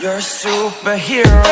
You're a superhero.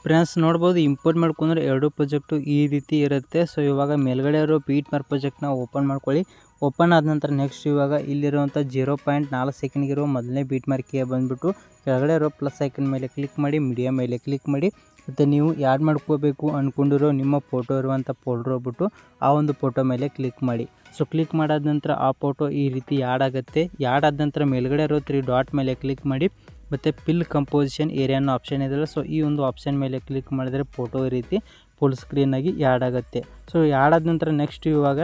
Friends ನೋಡ್ಬೋದು import ಮಾಡ್ಕೊಂಡ್ರೆ ಎರಡು ಪ್ರಾಜೆಕ್ಟು ಈ ರೀತಿ ಇರುತ್ತೆ. ಸೊ ಇವಾಗ ಮೇಲ್ಗಡೆ ಇರೋ ಬೀಟ್ ಮಾರ್ಕ್ ಪ್ರಾಜೆಕ್ಟ್ನ ಓಪನ್ ಮಾಡ್ಕೊಳ್ಳಿ. ಓಪನ್ ಆದ ನಂತರ ನೆಕ್ಸ್ಟ್ ಇವಾಗ ಇಲ್ಲಿರುವಂಥ 0.4 ಸೆಕೆಂಡ್ಗಿರೋ ಮೊದಲನೇ ಬೀಟ್ ಮಾರ್ಕಿಗೆ ಬಂದುಬಿಟ್ಟು ಕೆಳಗಡೆ ಇರೋ ಪ್ಲಸ್ ಐಕನ್ ಮೇಲೆ ಕ್ಲಿಕ್ ಮಾಡಿ, ಮೀಡಿಯಾ ಮೇಲೆ ಕ್ಲಿಕ್ ಮಾಡಿ, ಮತ್ತು ನೀವು ಯಾಡ್ ಮಾಡ್ಕೋಬೇಕು ಅಂದ್ಕೊಂಡಿರೋ ನಿಮ್ಮ ಫೋಟೋ ಇರುವಂಥ ಫೋಲ್ಡರ್ ಹೋಗ್ಬಿಟ್ಟು ಆ ಒಂದು ಫೋಟೋ ಮೇಲೆ ಕ್ಲಿಕ್ ಮಾಡಿ. ಸೊ ಕ್ಲಿಕ್ ಮಾಡಾದ ನಂತರ ಆ ಫೋಟೋ ಈ ರೀತಿ ಯಾಡ್ ಆಗುತ್ತೆ. ಯಾಡ್ ಆದ ನಂತರ ಮೇಲ್ಗಡೆ ಇರೋ 3 ಡಾಟ್ ಮೇಲೆ ಕ್ಲಿಕ್ ಮಾಡಿ, ಮತ್ತು ಫಿಲ್ ಕಂಪೋಸಿಷನ್ ಏರಿಯಾ ಅನ್ನೋ ಆಪ್ಷನ್ ಇದೆಯಲ್ಲ, ಸೊ ಈ ಒಂದು ಆಪ್ಷನ್ ಮೇಲೆ ಕ್ಲಿಕ್ ಮಾಡಿದರೆ ಫೋಟೋ ಈ ರೀತಿ ಫುಲ್ ಸ್ಕ್ರೀನಾಗಿ ಯಾಡ್ ಆಗುತ್ತೆ. ಸೊ ಯಾಡ್ ಆದ ನಂತರ ನೆಕ್ಸ್ಟ್ ಇವಾಗ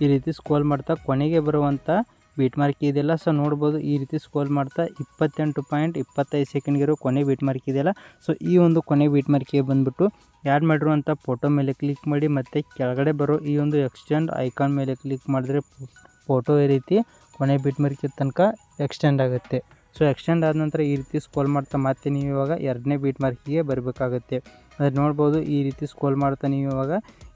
ಈ ರೀತಿ ಸ್ಕ್ರೋಲ್ ಮಾಡ್ತಾ ಕೊನೆಗೆ ಬರುವಂಥ ಬೀಟ್ ಮಾರ್ಕ್ ಇದೆಯಲ್ಲ, ಸೊ ನೋಡ್ಬೋದು ಈ ರೀತಿ ಸ್ಕ್ರೋಲ್ ಮಾಡ್ತಾ 28.25 ಸೆಕೆಂಡ್ಗಿರೋ ಕೊನೆ ಬೀಟ್ ಮಾರ್ಕ್ ಇದೆಯಲ್ಲ, ಸೊ ಈ ಒಂದು ಕೊನೆ ಬೀಟ್ ಮಾರ್ಕಿಗೆ ಬಂದುಬಿಟ್ಟು ಯಾಡ್ ಮಾಡಿರುವಂಥ ಫೋಟೋ ಮೇಲೆ ಕ್ಲಿಕ್ ಮಾಡಿ, ಮತ್ತು ಕೆಳಗಡೆ ಬರೋ ಈ ಒಂದು ಎಕ್ಸ್ಟೆಂಡ್ ಐಕಾನ್ ಮೇಲೆ ಕ್ಲಿಕ್ ಮಾಡಿದ್ರೆ ಫೋಟೋ ಈ ರೀತಿ ಕೊನೆ ಬೀಟ್ ಮಾರ್ಕಿಗೆ ತನಕ ಎಕ್ಸ್ಟೆಂಡ್ ಆಗುತ್ತೆ. ಸೊ ಎಕ್ಸ್ಟೆಂಡ್ ಆದ ನಂತರ ಈ ರೀತಿ ಸ್ಕ್ರೋಲ್ ಮಾಡ್ತಾ ಮತ್ತೆ ನೀವು ಇವಾಗ ಎರಡನೇ ಬೀಟ್ ಮಾರ್ಕಿಗೆ ಬರಬೇಕಾಗುತ್ತೆ. ಅದು ನೋಡ್ಬೋದು ಈ ರೀತಿ ಸ್ಕ್ರೋಲ್ ಮಾಡ್ತಾ ನೀವು ಇವಾಗ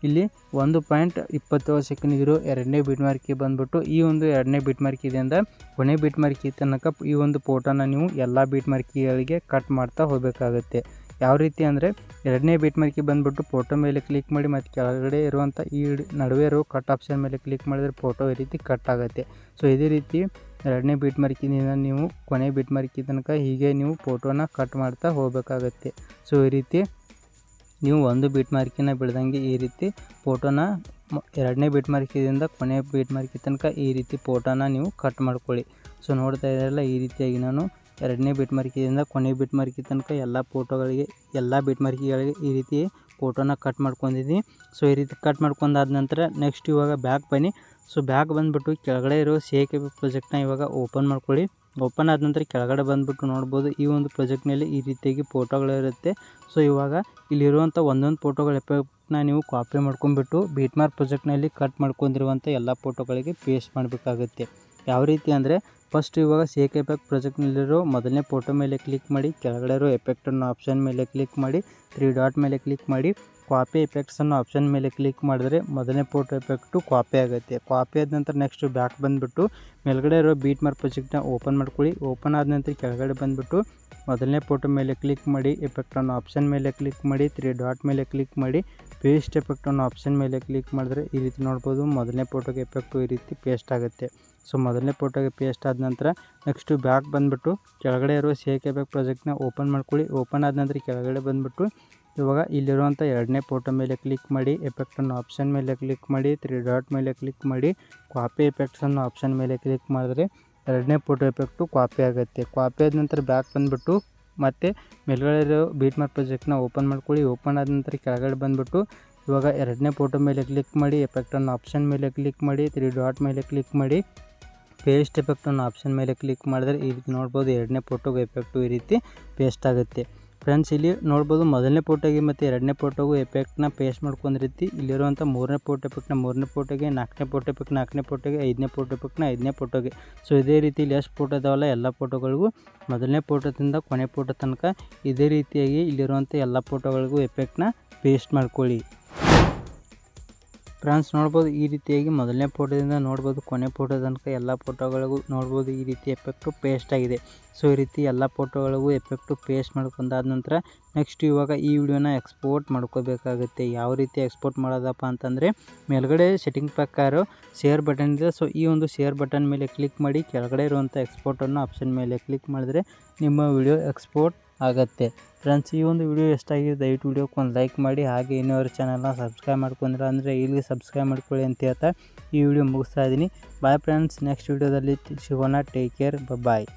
ಇಲ್ಲಿ 1.27 ಸೆಕೆಂಡ್ಗಿರೋ ಎರಡನೇ ಬೀಟ್ ಮಾರ್ಕಿಗೆ ಬಂದುಬಿಟ್ಟು ಈ ಒಂದು ಎರಡನೇ ಬೀಟ್ ಮಾರ್ಕ್ ಇದೆಯಿಂದ ಕೊನೆ ಬೀಟ್ ಮಾರ್ಕಿ ತನಕ ಈ ಒಂದು ಫೋಟೋನ ನೀವು ಎಲ್ಲ ಬೀಟ್ ಮಾರ್ಕಿಗಳಿಗೆ ಕಟ್ ಮಾಡ್ತಾ ಹೋಗಬೇಕಾಗುತ್ತೆ. ಯಾವ ರೀತಿ ಅಂದರೆ ಎರಡನೇ ಬೀಟ್ ಮಾರ್ಕಿಗೆ ಬಂದುಬಿಟ್ಟು ಫೋಟೋ ಮೇಲೆ ಕ್ಲಿಕ್ ಮಾಡಿ, ಮತ್ತು ಕೆಳಗಡೆ ಇರುವಂಥ ಈ ನಡುವೆ ಇರೋ ಕಟ್ ಆಪ್ಷನ್ ಮೇಲೆ ಕ್ಲಿಕ್ ಮಾಡಿದರೆ ಫೋಟೋ ಈ ರೀತಿ ಕಟ್ ಆಗುತ್ತೆ. ಸೊ ಇದೇ ರೀತಿ ಎರಡನೇ ಬೀಟ್ ಮಾರ್ಕಿನಿಂದ ನೀವು ಕೊನೆ ಬೀಟ್ ಮಾರ್ಕಿ ತನಕ ಹೀಗೆ ನೀವು ಫೋಟೋನ ಕಟ್ ಮಾಡ್ತಾ ಹೋಗಬೇಕಾಗತ್ತೆ. ಸೊ ಈ ರೀತಿ ನೀವು ಒಂದು ಬೀಟ್ ಮಾರ್ಕಿನ ಬಿಡ್ದಂಗೆ ಈ ರೀತಿ ಫೋಟೋನ ಎರಡನೇ ಬೀಟ್ ಮಾರ್ಕಿದಿಂದ ಕೊನೆ ಬೀಟ್ ಮಾರ್ಕಿ ತನಕ ಈ ರೀತಿ ಫೋಟೋನ ನೀವು ಕಟ್ ಮಾಡ್ಕೊಳ್ಳಿ. ಸೊ ನೋಡ್ತಾ ಇದ್ದಾರಲ್ಲ, ಈ ರೀತಿಯಾಗಿ ನಾನು ಎರಡನೇ ಬೀಟ್ ಮಾರ್ಕಿದಿಂದ ಕೊನೆ ಬೀಟ್ ಮಾರ್ಕಿ ತನಕ ಎಲ್ಲ ಫೋಟೋಗಳಿಗೆ ಎಲ್ಲ ಬೀಟ್ ಮಾರ್ಕಿಗಳಿಗೆ ಈ ರೀತಿ ಫೋಟೋನ ಕಟ್ ಮಾಡ್ಕೊಂಡಿದ್ದೀನಿ. ಸೊ ಈ ರೀತಿ ಕಟ್ ಮಾಡ್ಕೊಂಡಾದ ನಂತರ ನೆಕ್ಸ್ಟ್ ಇವಾಗ ಬ್ಯಾಕ್ ಬನ್ನಿ. ಸೊ ಬ್ಯಾಕ್ ಬಂದುಬಿಟ್ಟು ಕೆಳಗಡೆ ಇರೋ 𝐶𝐾 ಪ್ರಾಜೆಕ್ಟ್ನ ಇವಾಗ ಓಪನ್ ಮಾಡ್ಕೊಳ್ಳಿ. ಓಪನ್ ಆದ ನಂತರ ಕೆಳಗಡೆ ಬಂದುಬಿಟ್ಟು ನೋಡ್ಬೋದು ಈ ಒಂದು ಪ್ರಾಜೆಕ್ಟ್ನಲ್ಲಿ ಈ ರೀತಿಯಾಗಿ ಫೋಟೋಗಳಿರುತ್ತೆ. ಸೊ ಇವಾಗ ಇಲ್ಲಿರುವಂಥ ಒಂದೊಂದು ಫೋಟೋಗಳ ಎಫೆಕ್ಟ್ನ ನೀವು ಕಾಪಿ ಮಾಡ್ಕೊಂಡ್ಬಿಟ್ಟು ಬೀಟ್ ಮಾರ್ಕ್ ಪ್ರಾಜೆಕ್ಟ್ನಲ್ಲಿ ಕಟ್ ಮಾಡ್ಕೊಂಡಿರುವಂಥ ಎಲ್ಲ ಫೋಟೋಗಳಿಗೆ ಪೇಸ್ಟ್ ಮಾಡಬೇಕಾಗುತ್ತೆ. ಯಾವ ರೀತಿ ಅಂದರೆ ಫಸ್ಟ್ ಇವಾಗ 𝐶𝐾 ಪ್ರಾಜೆಕ್ಟ್ನಲ್ಲಿರೋ ಮೊದಲನೇ ಫೋಟೋ ಮೇಲೆ ಕ್ಲಿಕ್ ಮಾಡಿ, ಕೆಳಗಡೆ ಇರೋ ಎಫೆಕ್ಟ್ ಅನ್ನೋ ಆಪ್ಷನ್ ಮೇಲೆ ಕ್ಲಿಕ್ ಮಾಡಿ, 3 ಡಾಟ್ ಮೇಲೆ ಕ್ಲಿಕ್ ಮಾಡಿ, ಕಾಪಿ ಎಫೆಕ್ಟ್ಸ್ ಅನ್ನೋ ಆಪ್ಷನ್ ಮೇಲೆ ಕ್ಲಿಕ್ ಮಾಡಿದ್ರೆ ಮೊದಲನೇ ಫೋಟೋ ಎಫೆಕ್ಟು ಕಾಪಿ ಆಗುತ್ತೆ. ಕಾಪಿ ಆದ ನಂತರ ನೆಕ್ಸ್ಟ್ ಬ್ಯಾಕ್ ಬಂದುಬಿಟ್ಟು ಮೇಲ್ಗಡೆ ಇರೋ ಬೀಟ್ ಮಾರ್ಕ್ ಪ್ರಾಜೆಕ್ಟ್ನ ಓಪನ್ ಮಾಡ್ಕೊಳ್ಳಿ. ಓಪನ್ ಆದ ನಂತರ ಕೆಳಗಡೆ ಬಂದುಬಿಟ್ಟು ಮೊದಲನೇ ಫೋಟೋ ಮೇಲೆ ಕ್ಲಿಕ್ ಮಾಡಿ, ಎಫೆಕ್ಟ್ ಅನ್ನೋ ಆಪ್ಷನ್ ಮೇಲೆ ಕ್ಲಿಕ್ ಮಾಡಿ, 3 ಡಾಟ್ ಮೇಲೆ ಕ್ಲಿಕ್ ಮಾಡಿ, ಪೇಸ್ಟ್ ಎಫೆಕ್ಟ್ ಅನ್ನೋ ಆಪ್ಷನ್ ಮೇಲೆ ಕ್ಲಿಕ್ ಮಾಡಿದ್ರೆ ಈ ರೀತಿ ನೋಡ್ಬೋದು ಮೊದಲನೇ ಫೋಟೋಗೆ ಎಫೆಕ್ಟು ಈ ರೀತಿ ಪೇಸ್ಟ್ ಆಗುತ್ತೆ. ಸೊ ಮೊದಲನೇ ಫೋಟೋಗೆ ಪೇಸ್ಟ್ ಆದ ನಂತರ ನೆಕ್ಸ್ಟು ಬ್ಯಾಕ್ ಬಂದುಬಿಟ್ಟು ಕೆಳಗಡೆ ಇರೋ 𝐶𝐾 ಪ್ರಾಜೆಕ್ಟ್ನ ಓಪನ್ ಮಾಡ್ಕೊಳ್ಳಿ. ಓಪನ್ ಆದ ನಂತರ ಕೆಳಗಡೆ ಬಂದುಬಿಟ್ಟು ಇವಾಗ ಇಲ್ಲಿರುವಂಥ ಎರಡನೇ ಫೋಟೋ ಮೇಲೆ ಕ್ಲಿಕ್ ಮಾಡಿ, ಎಫೆಕ್ಟ್ ಅನ್ನೋ ಆಪ್ಷನ್ ಮೇಲೆ ಕ್ಲಿಕ್ ಮಾಡಿ, 3 ಡಾಟ್ ಮೇಲೆ ಕ್ಲಿಕ್ ಮಾಡಿ, ಕಾಪಿ ಎಫೆಕ್ಟ್ಸ್ ಅನ್ನೋ ಆಪ್ಷನ್ ಮೇಲೆ ಕ್ಲಿಕ್ ಮಾಡಿದ್ರೆ ಎರಡನೇ ಫೋಟೋ ಎಫೆಕ್ಟು ಕಾಪಿ ಆಗುತ್ತೆ. ಕಾಪಿ ಆದ ನಂತರ ಬ್ಯಾಕ್ ಬಂದುಬಿಟ್ಟು ಮತ್ತು ಮೇಲ್ಗಡೆ ಇರೋ ಬೀಟ್ ಮಾರ್ಕ್ ಪ್ರಾಜೆಕ್ಟ್ನ ಓಪನ್ ಮಾಡ್ಕೊಳ್ಳಿ. ಓಪನ್ ಆದ ನಂತರ ಕೆಳಗಡೆ ಬಂದುಬಿಟ್ಟು ಇವಾಗ ಎರಡನೇ ಫೋಟೋ ಮೇಲೆ ಕ್ಲಿಕ್ ಮಾಡಿ, ಎಫೆಕ್ಟ್ ಅನ್ನೋ ಆಪ್ಷನ್ ಮೇಲೆ ಕ್ಲಿಕ್ ಮಾಡಿ, 3 ಡಾಟ್ ಮೇಲೆ ಕ್ಲಿಕ್ ಮಾಡಿ, ಪೇಸ್ಟ್ ಎಫೆಕ್ಟ್ ಅನ್ನೋ ಆಪ್ಷನ್ ಮೇಲೆ ಕ್ಲಿಕ್ ಮಾಡಿದ್ರೆ ಈ ರೀತಿ ನೋಡ್ಬೋದು ಎರಡನೇ ಫೋಟೋಗೆ ಎಫೆಕ್ಟು ಈ ರೀತಿ ಪೇಸ್ಟ್ ಆಗುತ್ತೆ. ಫ್ರೆಂಡ್ಸ್ ಇಲ್ಲಿ ನೋಡ್ಬೋದು ಮೊದಲನೇ ಫೋಟೋಗೆ ಮತ್ತು ಎರಡನೇ ಫೋಟೋಗೂ ಎಫೆಕ್ಟ್ನ ಪೇಸ್ಟ್ ಮಾಡ್ಕೊಂಡ ರೀತಿ ಇಲ್ಲಿರುವಂಥ ಮೂರನೇ ಫೋಟೋ ಎಫೆಕ್ಟ್ನ ಮೂರನೇ ಫೋಟೋಗೆ, ನಾಲ್ಕನೇ ಫೋಟೋ ಎಫೆಕ್ಟ್ ನಾಲ್ಕನೇ ಫೋಟೋಗೆ, ಐದನೇ ಫೋಟೋ ಎಫೆಕ್ಟ್ನ ಐದನೇ ಫೋಟೋಗೆ. ಸೊ ಇದೇ ರೀತಿ ಇಲ್ಲಿ ಎಷ್ಟು ಫೋಟೋ ಇದಾವಲ್ಲ ಎಲ್ಲ ಫೋಟೋಗಳಿಗೂ ಮೊದಲನೇ ಫೋಟೋದಿಂದ ಕೊನೆ ಫೋಟೋ ತನಕ ಇದೇ ರೀತಿಯಾಗಿ ಇಲ್ಲಿರುವಂಥ ಎಲ್ಲ ಫೋಟೋಗಳಿಗೂ ಎಫೆಕ್ಟ್ನ ಪೇಸ್ಟ್ ಮಾಡ್ಕೊಳ್ಳಿ. ಫ್ರೆಂಡ್ಸ್ ನೋಡ್ಬೋದು ಈ ರೀತಿಯಾಗಿ ಮೊದಲನೇ ಫೋಟೋದಿಂದ ನೋಡ್ಬೋದು ಕೊನೆ ಫೋಟೋ ತನಕ ಎಲ್ಲ ಫೋಟೋಗಳಿಗೂ ನೋಡ್ಬೋದು ಈ ರೀತಿ ಎಫೆಕ್ಟು ಪೇಸ್ಟ್ ಆಗಿದೆ. ಸೊ ಈ ರೀತಿ ಎಲ್ಲ ಫೋಟೋಗಳಿಗೂ ಎಫೆಕ್ಟು ಪೇಸ್ಟ್ ಮಾಡ್ಕೊಂಡಾದ ನಂತರ ನೆಕ್ಸ್ಟ್ ಇವಾಗ ಈ ವಿಡಿಯೋನ ಎಕ್ಸ್ಪೋರ್ಟ್ ಮಾಡ್ಕೋಬೇಕಾಗುತ್ತೆ. ಯಾವ ರೀತಿ ಎಕ್ಸ್ಪೋರ್ಟ್ ಮಾಡೋದಪ್ಪ ಅಂತಂದರೆ ಮೇಲ್ಗಡೆ ಸೆಟ್ಟಿಂಗ್ ಪ್ರಕಾರ ಶೇರ್ ಬಟನ್ ಇದೆ. ಸೊ ಈ ಒಂದು ಶೇರ್ ಬಟನ್ ಮೇಲೆ ಕ್ಲಿಕ್ ಮಾಡಿ ಕೆಳಗಡೆ ಇರುವಂಥ ಎಕ್ಸ್ಪೋರ್ಟ್ ಅನ್ನೋ ಆಪ್ಷನ್ ಮೇಲೆ ಕ್ಲಿಕ್ ಮಾಡಿದ್ರೆ ನಿಮ್ಮ ವಿಡಿಯೋ ಎಕ್ಸ್ಪೋರ್ಟ್ ಆಗುತ್ತೆ. ಫ್ರೆಂಡ್ಸ್ ಈ ಒಂದು ವಿಡಿಯೋ ಎಷ್ಟಾಗಿದೆ ದಯವಿಟ್ಟು ವಿಡಿಯೋಕ್ಕೆ ಒಂದು ಲೈಕ್ ಮಾಡಿ, ಹಾಗೆ ಇನ್ನೊಂದು ಚಾನಲ್ನ ಸಬ್ಸ್ಕ್ರೈಬ್ ಮಾಡ್ಕೊಂಡ್ರೆ ಅಂದರೆ ಇಲ್ಲಿ ಸಬ್ಸ್ಕ್ರೈಬ್ ಮಾಡ್ಕೊಳ್ಳಿ ಅಂತ ಹೇಳ್ತಾ ಈ ವಿಡಿಯೋ ಮುಗಿಸ್ತಾ ಇದ್ದೀನಿ. ಬಾಯ್ ಫ್ರೆಂಡ್ಸ್, ನೆಕ್ಸ್ಟ್ ವಿಡಿಯೋದಲ್ಲಿ ಸಿಗೋಣ. ಟೇಕ್ ಕೇರ್, ಬಾಯ್.